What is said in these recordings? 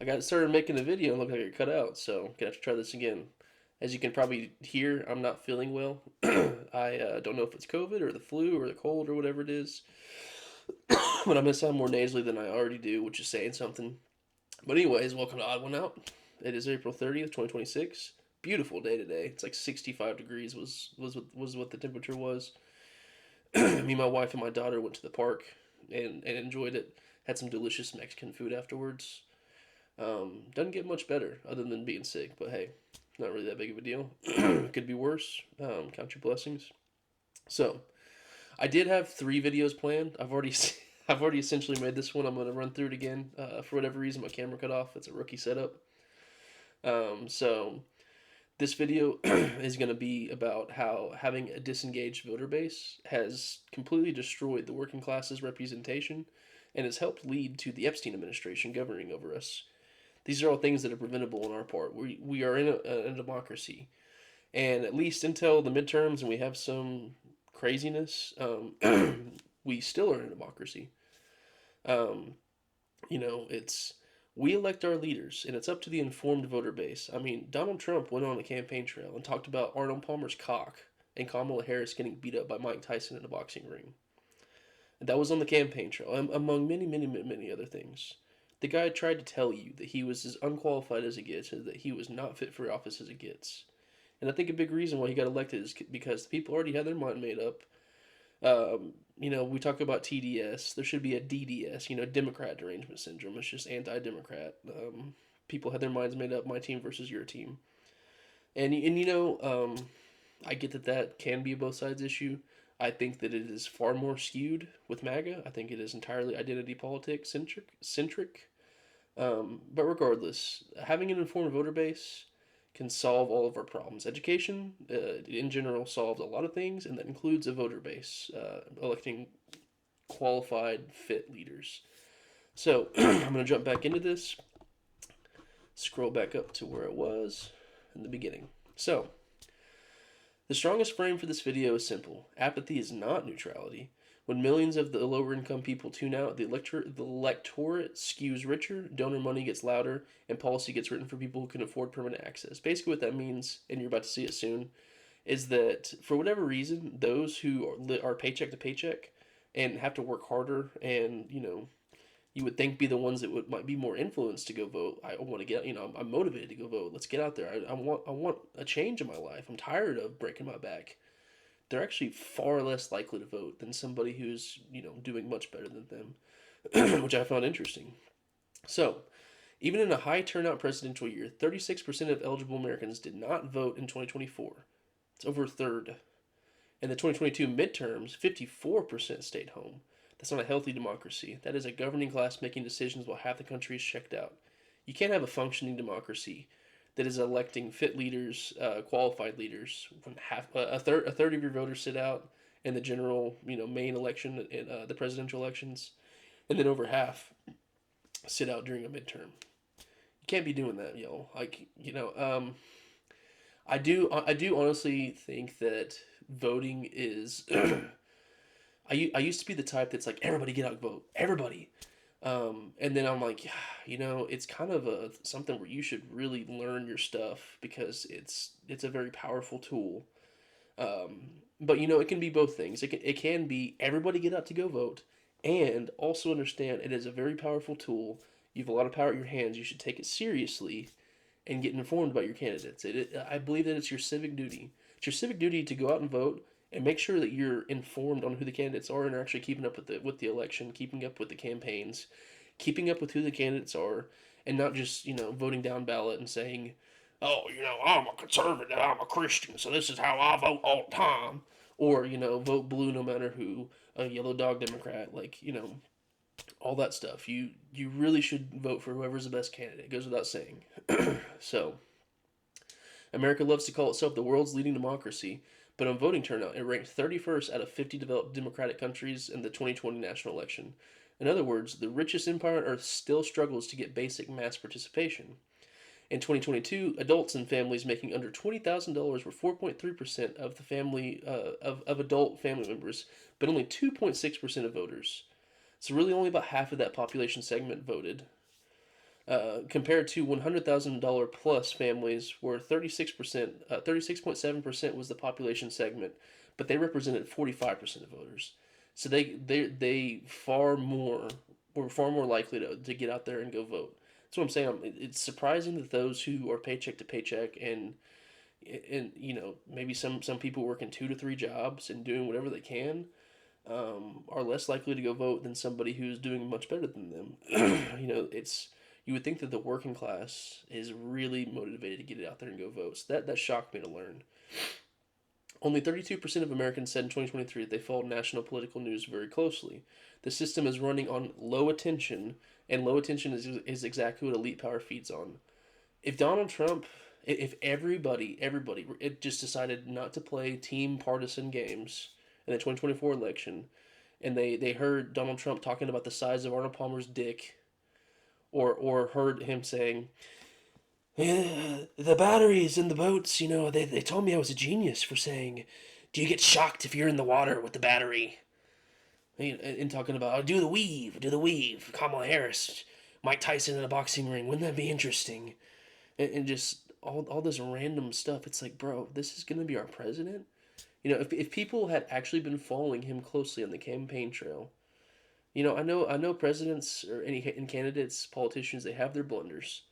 I got started making the video and looked like it cut out, so gonna have to try this again. As you can probably hear, I'm not feeling well. I don't know if it's COVID or the flu or the cold or whatever it is, but I'm gonna sound more nasally than I already do, which is saying something. But anyways, welcome to Odd One Out. It is April 30th, 2026. Beautiful day today. It's like 65 degrees was what the temperature was. Me, my wife, and my daughter went to the park and enjoyed it. Had some delicious Mexican food afterwards. Doesn't get much better other than being sick, but hey, not really that big of a deal. Could be worse. Count your blessings. So, I did have 3 videos planned. I've already essentially made this one. I'm gonna run through it again. For whatever reason, my camera cut off. It's a rookie setup. So this video is going to be about how having a disengaged voter base has completely destroyed the working class's representation and has helped lead to the Epstein administration governing over us. These are all things that are preventable on our part. We are in a democracy, and at least until the midterms and we have some craziness, we still are in a democracy. Um, it's we elect our leaders, and it's up to the informed voter base. I mean, Donald Trump went on the campaign trail and talked about Arnold Palmer's cock and Kamala Harris getting beat up by Mike Tyson in a boxing ring. And that was on the campaign trail, among many, many, many other things. The guy tried to tell you that he was as unqualified as it gets, and that he was not fit for office as it gets. And I think a big reason why he got elected is because the people already had their mind made up. We talk about TDS. There should be a DDS, Democrat derangement syndrome. It's just anti-democrat. People had their minds made up. My team versus your team. And I get that can be a both sides issue. I think that it is far more skewed with MAGA. I think it is entirely identity politics centric. But regardless, having an informed voter base can solve all of our problems. Education, in general, solves a lot of things, and that includes a voter base, electing qualified, fit leaders. So I'm going to jump back into this, scroll back up to where it was in the beginning. So, the strongest frame for this video is simple. Apathy is not neutrality. When millions of the lower income people tune out, the electorate skews richer, donor money gets louder, and policy gets written for people who can afford permanent access. Basically, what that means, and you're about to see it soon, is that for whatever reason, those who are paycheck to paycheck and have to work harder and, you would think be the ones that might be more influenced to go vote. I want to get, I'm motivated to go vote. Let's get out there. I want a change in my life. I'm tired of breaking my back. They're actually far less likely to vote than somebody who's, doing much better than them, which I found interesting. So, even in a high turnout presidential year, 36% of eligible Americans did not vote in 2024. It's over a third. In the 2022 midterms, 54% stayed home. That's not a healthy democracy. That is a governing class making decisions while half the country is checked out. You can't have a functioning democracy that is electing fit leaders, qualified leaders, when a third of your voters sit out in the general, main election, in the presidential elections, and then over half sit out during a midterm. You can't be doing that, yo. I do honestly think that voting is. I used to be the type that's like, everybody get out and vote, everybody. And then I'm like, yeah, it's kind of something where you should really learn your stuff because it's a very powerful tool. But it can be both things. It can be everybody get out to go vote, and also understand it is a very powerful tool. You have a lot of power at your hands. You should take it seriously and get informed about your candidates. I believe that it's your civic duty. It's your civic duty to go out and vote and make sure that you're informed on who the candidates are and are actually keeping up with the election, keeping up with the campaigns, keeping up with who the candidates are, and not just voting down ballot and saying, "Oh, I'm a conservative, I'm a Christian, so this is how I vote all the time," or vote blue no matter who, a yellow dog Democrat, all that stuff. You really should vote for whoever's the best candidate. It goes without saying. So, America loves to call itself the world's leading democracy, but on voting turnout, it ranked 31st out of 50 developed democratic countries in the 2020 national election. In other words, the richest empire on earth still struggles to get basic mass participation. In 2022, adults and families making under $20,000 were 4.3% of the family of adult family members, but only 2.6% of voters. So really, only about half of that population segment voted. compared to $100,000 plus families, where 36.7% was the population segment, but they represented 45% of voters. So they were far more likely to get out there and go vote. That's what I'm saying. It's surprising that those who are paycheck to paycheck and maybe some people working 2 to 3 jobs and doing whatever they can are less likely to go vote than somebody who's doing much better than them. It's you would think that the working class is really motivated to get it out there and go vote. So that shocked me to learn. Only 32% of Americans said in 2023 that they followed national political news very closely. The system is running on low attention, and low attention is exactly what elite power feeds on. If Donald Trump, if everybody, it just decided not to play team partisan games in the 2024 election, and they heard Donald Trump talking about the size of Arnold Palmer's dick, or heard him saying, the batteries in the boats, they told me I was a genius for saying, do you get shocked if you're in the water with the battery? And talking about, oh, do the weave, Kamala Harris, Mike Tyson in a boxing ring, wouldn't that be interesting? And just all this random stuff. It's like, bro, this is going to be our president? If people had actually been following him closely on the campaign trail, I know presidents or any candidates, politicians, they have their blunders.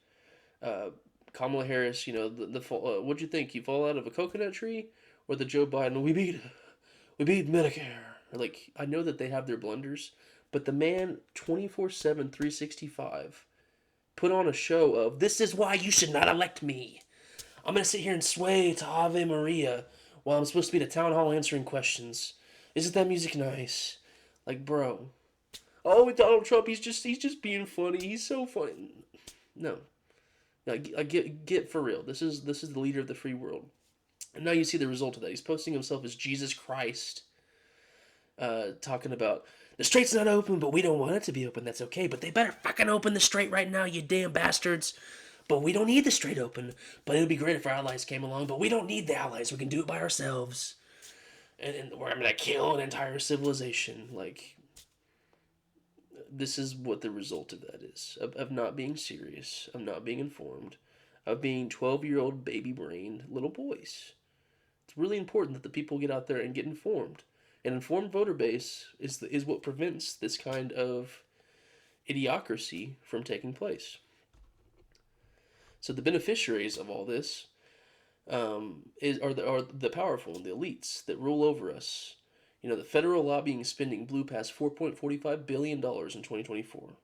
Kamala Harris, what'd you think? You fall out of a coconut tree, or the Joe Biden? We beat Medicare. Like, I know that they have their blunders, but the man 24/7, 365 put on a show of, this is why you should not elect me. I'm gonna sit here and sway to Ave Maria while I'm supposed to be at a town hall answering questions. Isn't that music nice? Like, bro. Oh, with Donald Trump, he's just being funny. He's so funny. No, now, get for real. This is the leader of the free world, and now you see the result of that. He's posting himself as Jesus Christ, talking about the strait's not open, but we don't want it to be open. That's okay, but they better fucking open the strait right now, you damn bastards. But we don't need the strait open. But it would be great if our allies came along. But we don't need the allies. We can do it by ourselves. And we're gonna kill an entire civilization. Like, this is what the result of that is. Of not being serious, of not being informed, of being 12-year-old baby-brained little boys. It's really important that the people get out there and get informed. An informed voter base is what prevents this kind of idiocracy from taking place. So the beneficiaries of all this are the powerful and the elites that rule over us. The federal lobbying spending blew past $4.45 billion in 2024.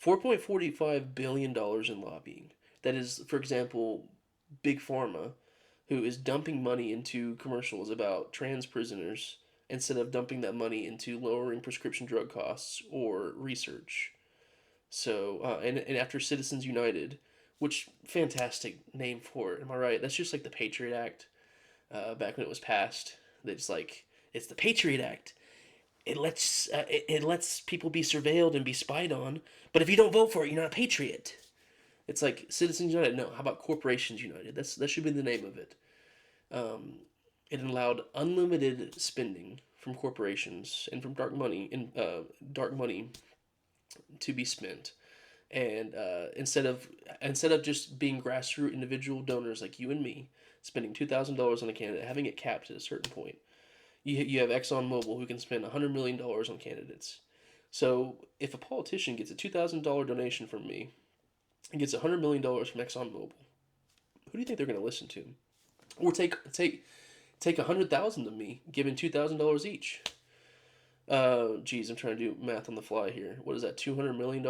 $4.45 billion in lobbying. That is, for example, Big Pharma, who is dumping money into commercials about trans prisoners instead of dumping that money into lowering prescription drug costs or research. So, and after Citizens United, which, fantastic name for it, am I right? That's just like the Patriot Act back when it was passed. It's like, it's the Patriot Act. It lets people be surveilled and be spied on, but if you don't vote for it, you're not a patriot. It's like Citizens United. No, how about Corporations United? That should be the name of it. It allowed unlimited spending from corporations and from dark money to be spent, and instead of just being grassroots individual donors like you and me spending $2,000 on a candidate, having it capped at a certain point, you have ExxonMobil who can spend $100 million on candidates. So if a politician gets a $2,000 donation from me and gets $100 million from ExxonMobil, who do you think they're going to listen to? Or take $100,000 of me, giving $2,000 each. Geez, I'm trying to do math on the fly here. What is that? $200 million.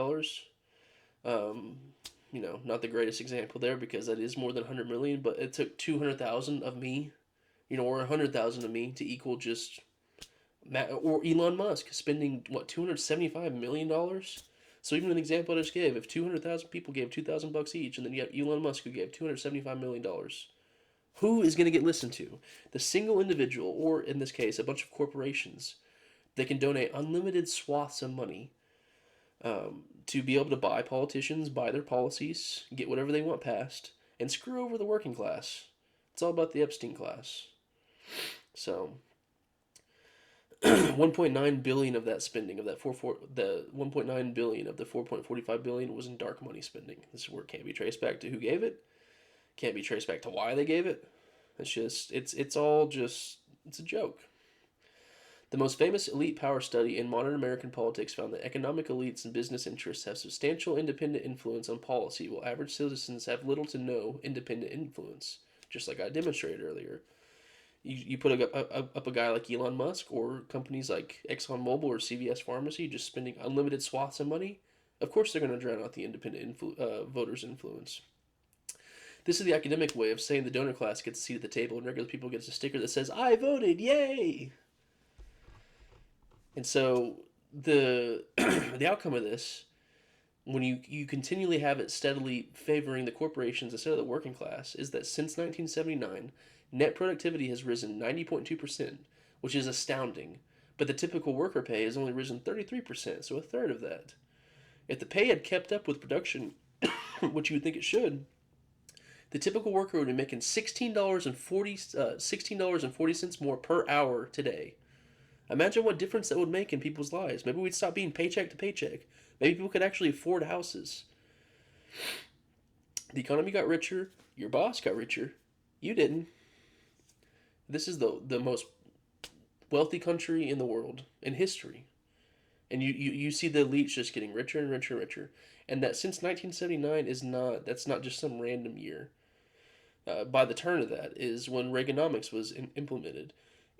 Not the greatest example there because that is more than 100 million, but it took 200,000 of me, or 100,000 of me to equal just or Elon Musk spending what $275 million. So even an example I just gave, if 200,000 people gave $2,000 each, and then you have Elon Musk who gave $275 million, who is going to get listened to? The single individual, or in this case, a bunch of corporations that can donate unlimited swaths of money to be able to buy politicians, buy their policies, get whatever they want passed, and screw over the working class. It's all about the Epstein class. So, 1.9 billion of that spending of that the 1.9 billion of the 4.45 billion was in dark money spending. This is where it can't be traced back to who gave it, can't be traced back to why they gave it. It's all just it's a joke. The most famous elite power study in modern American politics found that economic elites and business interests have substantial independent influence on policy, while average citizens have little to no independent influence. Just like I demonstrated earlier, you put up a guy like Elon Musk or companies like ExxonMobil or CVS Pharmacy just spending unlimited swaths of money. Of course, they're going to drown out the independent voters' influence. This is the academic way of saying the donor class gets a seat at the table and regular people gets a sticker that says "I voted, yay!" And so the the outcome of this, when you continually have it steadily favoring the corporations instead of the working class, is that since 1979, net productivity has risen 90.2%, which is astounding. But the typical worker pay has only risen 33%, so a third of that. If the pay had kept up with production, which you would think it should, the typical worker would be making $16.40 more per hour today. Imagine what difference that would make in people's lives. Maybe we'd stop being paycheck to paycheck. Maybe people could actually afford houses. The economy got richer. Your boss got richer. You didn't. This is the most wealthy country in the world, in history. And you see the elites just getting richer and richer and richer. And that since 1979 that's not just some random year. By the turn of that is when Reaganomics was implemented.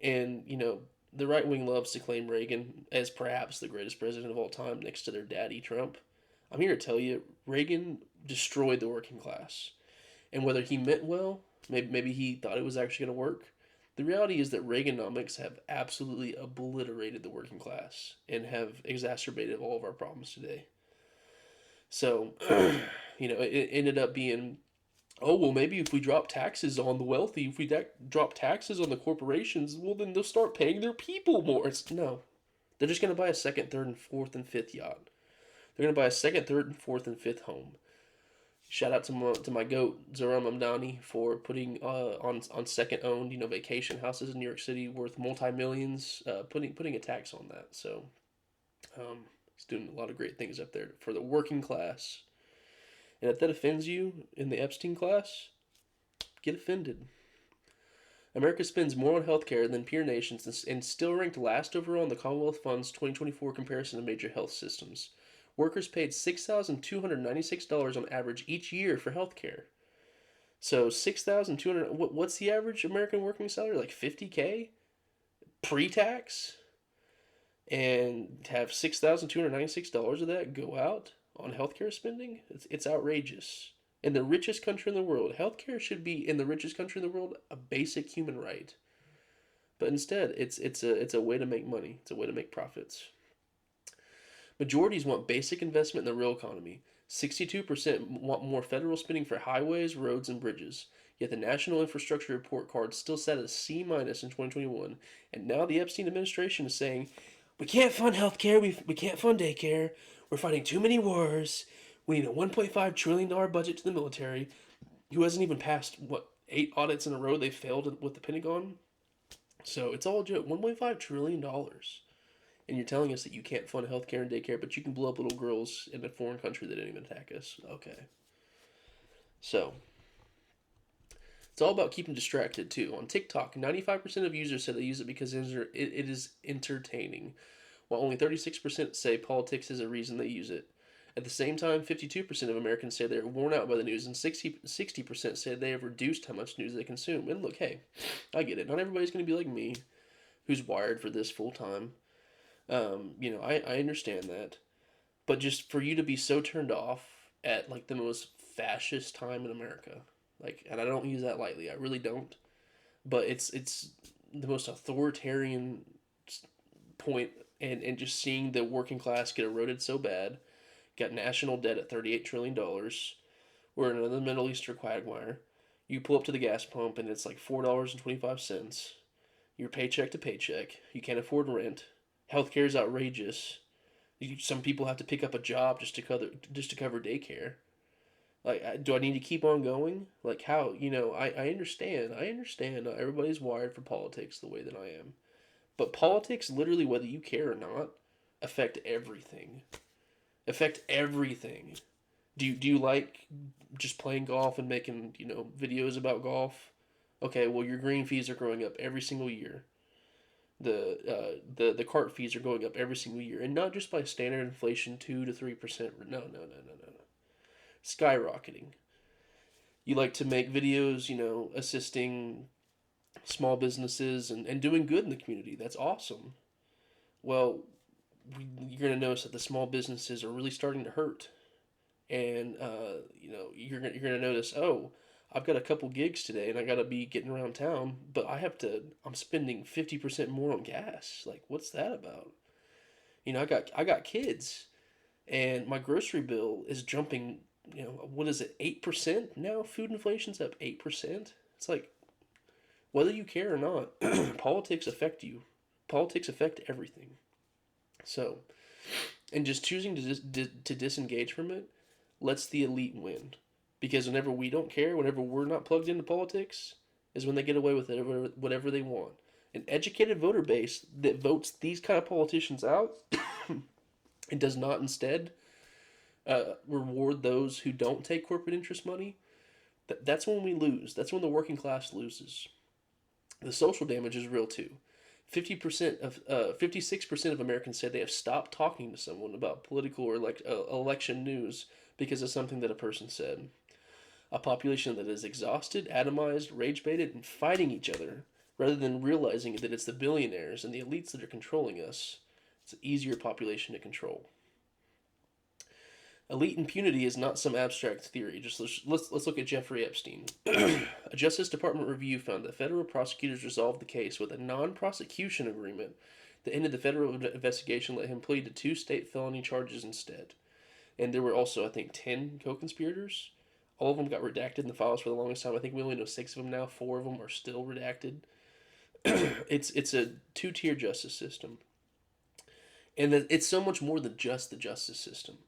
And, the right wing loves to claim Reagan as perhaps the greatest president of all time next to their daddy, Trump. I'm here to tell you, Reagan destroyed the working class. And whether he meant well, maybe he thought it was actually going to work, the reality is that Reaganomics have absolutely obliterated the working class and have exacerbated all of our problems today. So, it ended up being, oh, well, maybe if we drop taxes on the wealthy, if we drop taxes on the corporations, well, then they'll start paying their people more. No. They're just going to buy a second, third, and fourth, and fifth yacht. They're going to buy a second, third, and fourth, and fifth home. Shout out to my goat, Zoran Mamdani, for putting on second-owned, vacation houses in New York City worth multi-millions, putting a tax on that. So he's doing a lot of great things up there for the working class. And if that offends you in the Epstein class, get offended. America spends more on healthcare than peer nations and still ranked last overall in the Commonwealth Fund's 2024 comparison of major health systems. Workers paid $6,296 on average each year for healthcare. So $6,200. What's the average American working salary? Like $50K pre-tax, and have $6,296 of that go out on healthcare spending? It's outrageous. In the richest country in the world, healthcare should be, in the richest country in the world, a basic human right. But instead, it's a way to make money. It's a way to make profits. Majorities want basic investment in the real economy. 62% want more federal spending for highways, roads, and bridges. Yet the National Infrastructure Report card still sat at a C- in 2021. And now the Epstein administration is saying, we can't fund healthcare, we can't fund daycare, we're fighting too many wars, we need a $1.5 trillion budget to the military, who hasn't even passed, 8 audits in a row they failed with the Pentagon? So it's all a joke. $1.5 trillion. And you're telling us that you can't fund healthcare and daycare, but you can blow up little girls in a foreign country that didn't even attack us. Okay. So, it's all about keeping distracted, too. On TikTok, 95% of users say they use it because it is entertaining, while only 36% say politics is a reason they use it. At the same time, 52% of Americans say they are worn out by the news, and 60% say they have reduced how much news they consume. And look, hey, I get it. Not everybody's going to be like me, who's wired for this full time. I understand that. But just for you to be so turned off at, like, the most fascist time in America, like, and I don't use that lightly, I really don't, but it's the most authoritarian point, and just seeing the working class get eroded so bad, got national debt at $38 trillion, we're in another Middle Eastern quagmire, you pull up to the gas pump and it's like $4.25, you're paycheck to paycheck, you can't afford rent, healthcare is outrageous, some people have to pick up a job just to cover daycare. Like, do I need to keep on going? Like, how? I understand. Not everybody's wired for politics the way that I am. But politics, literally, whether you care or not, affect everything. Affect everything. Do you like just playing golf and making videos about golf? Okay, well your green fees are growing up every single year. The cart fees are going up every single year, and not just by standard inflation, 2 to 3%. No, no, no, no, no, no. Skyrocketing. You like to make videos, assisting small businesses and doing good in the community. That's awesome. Well, you're going to notice that the small businesses are really starting to hurt, and you're gonna notice, oh, I've got a couple gigs today, and I gotta be getting around town, but I'm spending 50% more on gas. Like, what's that about? I got kids, and my grocery bill is jumping. What is it, 8% now? Food inflation's up 8%. It's like, whether you care or not, politics affect you. Politics affect everything. So, and just choosing to disengage from it lets the elite win. Because whenever we don't care, whenever we're not plugged into politics, is when they get away with it, whatever they want. An educated voter base that votes these kind of politicians out and does not instead reward those who don't take corporate interest money, that's when we lose. That's when the working class loses. The social damage is real too. 56% of Americans say they have stopped talking to someone about political or election news because of something that a person said. A population that is exhausted, atomized, rage baited, and fighting each other rather than realizing that it's the billionaires and the elites that are controlling us. It's an easier population to control. Elite impunity is not some abstract theory. Just let's look at Jeffrey Epstein. A Justice Department review found that federal prosecutors resolved the case with a non-prosecution agreement that ended the federal investigation, let him plead to 2 state felony charges instead. And there were also, I think, 10 co-conspirators. All of them got redacted in the files for the longest time. I think we only know 6 of them now. 4 of them are still redacted. It's a 2-tier justice system, and it's so much more than just the justice system.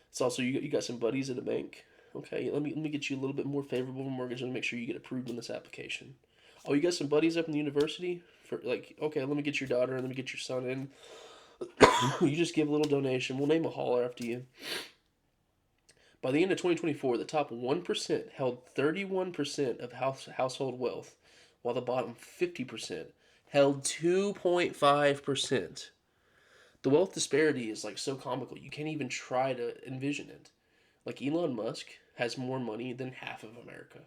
It's also, you got some buddies at a bank. Okay, let me get you a little bit more favorable mortgage and make sure you get approved on this application. Oh, you got some buddies up in the university for okay, let me get your daughter and let me get your son in. You just give a little donation. We'll name a hall after you. By the end of 2024, the top 1% held 31% of household wealth, while the bottom 50% held 2.5%. The wealth disparity is so comical. You can't even try to envision it. Like, Elon Musk has more money than half of America.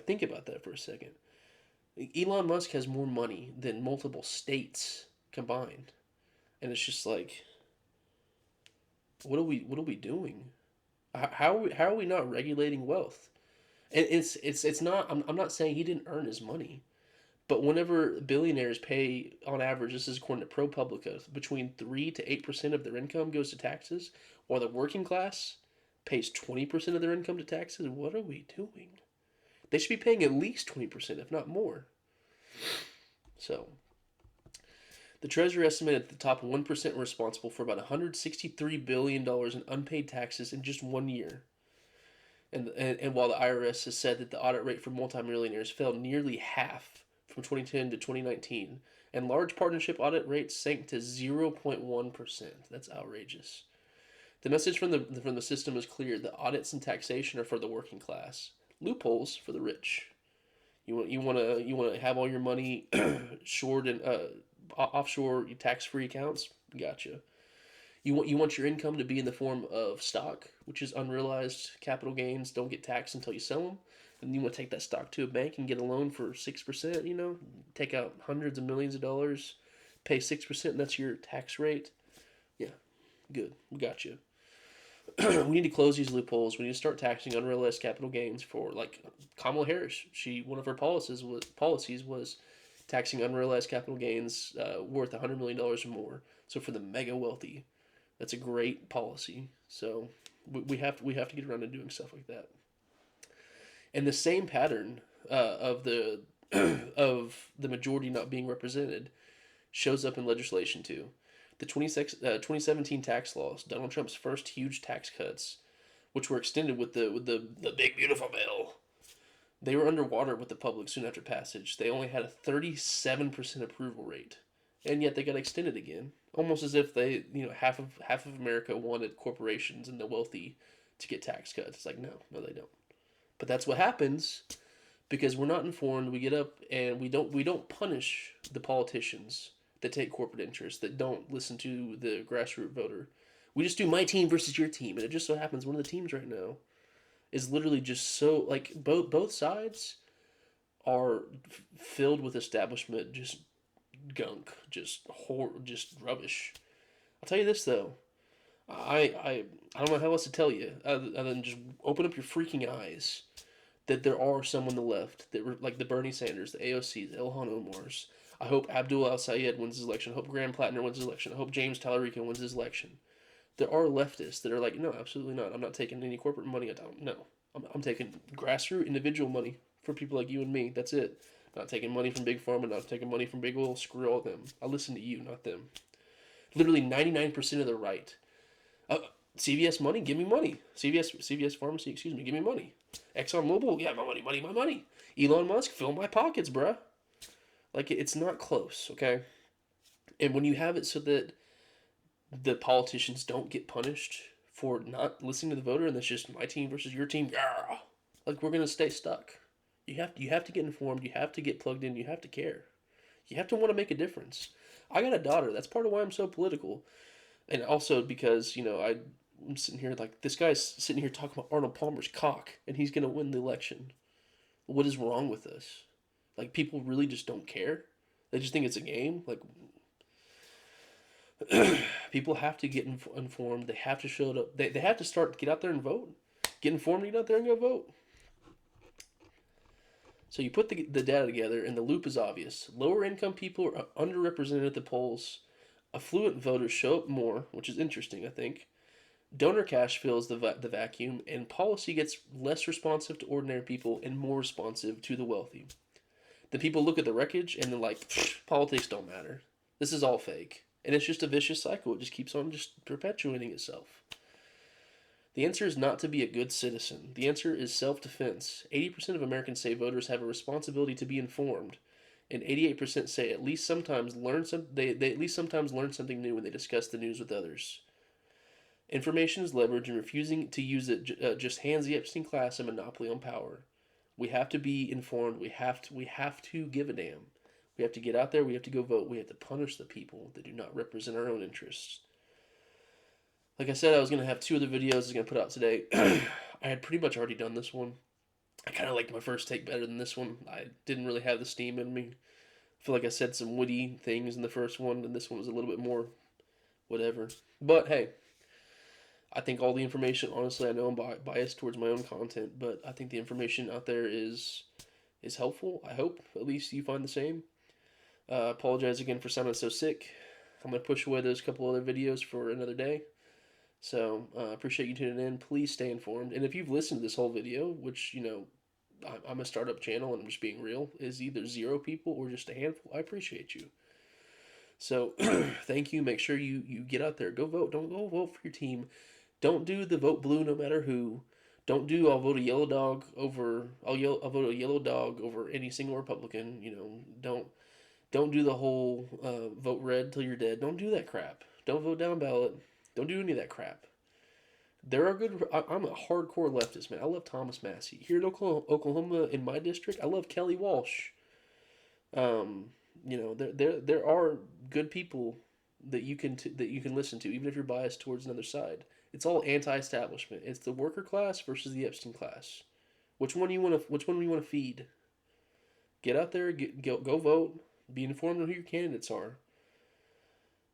Think about that for a second. Elon Musk has more money than multiple states combined. And it's just what are we doing? How are we not regulating wealth? And it's not, I'm not saying he didn't earn his money. But whenever billionaires pay, on average, this is according to ProPublica, between 3 to 8% of their income goes to taxes, while the working class pays 20% of their income to taxes, what are we doing? They should be paying at least 20%, if not more. So, the Treasury estimated that the top 1% were responsible for about $163 billion in unpaid taxes in just 1 year. And while the IRS has said that the audit rate for multimillionaires fell nearly half from 2010 to 2019, and large partnership audit rates sank to 0.1%. That's outrageous. The message from the system is clear: the audits and taxation are for the working class, loopholes for the rich. You want to have all your money shored in offshore tax-free accounts? Gotcha. You want your income to be in the form of stock, which is unrealized capital gains, don't get taxed until you sell them. And you want to take that stock to a bank and get a loan for 6%, take out hundreds of millions of dollars, pay 6%, and that's your tax rate. Yeah, good. We got you. We need to close these loopholes. We need to start taxing unrealized capital gains for, Kamala Harris. One of her policies was taxing unrealized capital gains worth $100 million or more. So for the mega wealthy, that's a great policy. So we have to get around to doing stuff like that. And the same pattern of the of the majority not being represented shows up in legislation too. The 2017 tax laws, Donald Trump's first huge tax cuts, which were extended with the big beautiful bill, they were underwater with the public soon after passage. They only had a 37% approval rate. and yet they got extended again, almost as if they, half of America wanted corporations and the wealthy to get tax cuts. It's like, no, no, they don't. But that's what happens because we're not informed. We get up and we don't punish the politicians that take corporate interests, that don't listen to the grassroots voter. We just do my team versus your team, and it just so happens one of the teams right now is literally just so like both sides are filled with establishment just gunk, just rubbish. I'll tell you this though, I don't know how else to tell you other than just open up your freaking eyes that there are some on the left that were like the Bernie Sanders, the AOCs, the Ilhan Omars. I hope Abdul Al Sayed wins his election. I hope Graham Plattner wins his election. I hope James Talarico wins his election. There are leftists that are like, no, absolutely not. I'm not taking any corporate money. I don't. No, I'm taking grassroots individual money for people like you and me. That's it. Not taking money from big pharma. Not taking money from big oil. Screw all them. I listen to you, not them. Literally 99% of the right. CVS money, give me money. CVS Pharmacy, excuse me, give me money. Exxon Mobil, yeah, my money. Elon Musk, fill my pockets, bruh. Like, it's not close, okay? And when you have it so that the politicians don't get punished for not listening to the voter, and that's just my team versus your team, yeah, like, we're gonna stay stuck. You have to get informed. You have to get plugged in. You have to care. You have to want to make a difference. I got a daughter. That's part of why I'm so political, and also because I'm sitting here like this guy's sitting here talking about Arnold Palmer's cock, and he's gonna win the election. What is wrong with us? Like, people really just don't care. They just think it's a game. Like, people have to get informed. They have to show it up. They have to get out there and vote. Get informed, get out there and go vote. So you put the data together, and the loop is obvious. Lower income people are underrepresented at the polls. Affluent voters show up more, which is interesting, I think. Donor cash fills the vacuum, and policy gets less responsive to ordinary people and more responsive to the wealthy. The people look at the wreckage and they're like, politics don't matter. This is all fake. And it's just a vicious cycle. It just keeps on just perpetuating itself. The answer is not to be a good citizen. The answer is self-defense. 80% of Americans say voters have a responsibility to be informed, and 88% say at least sometimes they at least sometimes learn something new when they discuss the news with others. Information is leverage, and refusing to use it just hands the Epstein class a monopoly on power. We have to be informed. We have to give a damn. We have to get out there. We have to go vote. We have to punish the people that do not represent our own interests. Like I said, I was going to have 2 other videos I was going to put out today. I had pretty much already done this one. I kind of liked my first take better than this one. I didn't really have the steam in me. I feel like I said some witty things in the first one, and this one was a little bit more whatever. But hey, I think all the information, honestly, I know I'm biased towards my own content, but I think the information out there is helpful. I hope at least you find the same. Apologize again for sounding so sick. I'm going to push away those couple other videos for another day. So, appreciate you tuning in. Please stay informed. And if you've listened to this whole video, which, I'm a startup channel and I'm just being real, is either 0 people or just a handful, I appreciate you. So, thank you. Make sure you get out there. Go vote. Don't go vote for your team. Don't do the vote blue no matter who. Don't do I'll vote a yellow dog over I'll vote a yellow dog over any single Republican. Don't do the whole vote red till you're dead. Don't do that crap. Don't vote down ballot. Don't do any of that crap. There are good. I'm a hardcore leftist, man. I love Thomas Massey. Here in Oklahoma, in my district, I love Kelly Walsh. There are good people that you can listen to, even if you're biased towards another side. It's all anti-establishment. It's the worker class versus the Epstein class. Which one do you want to feed? Get out there, go vote. Be informed on who your candidates are.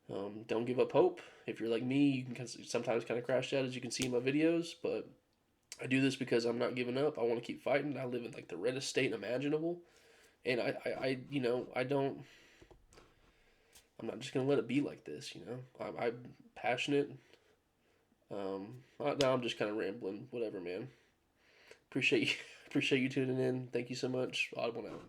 Don't give up hope. If you're like me, you can sometimes kind of crash out, as you can see in my videos, but I do this because I'm not giving up. I want to keep fighting. I live in like the reddest state imaginable, and I'm not just gonna let it be like this. I'm passionate. Now I'm just kind of rambling. Whatever, man. Appreciate you tuning in. Thank you so much. Audible out.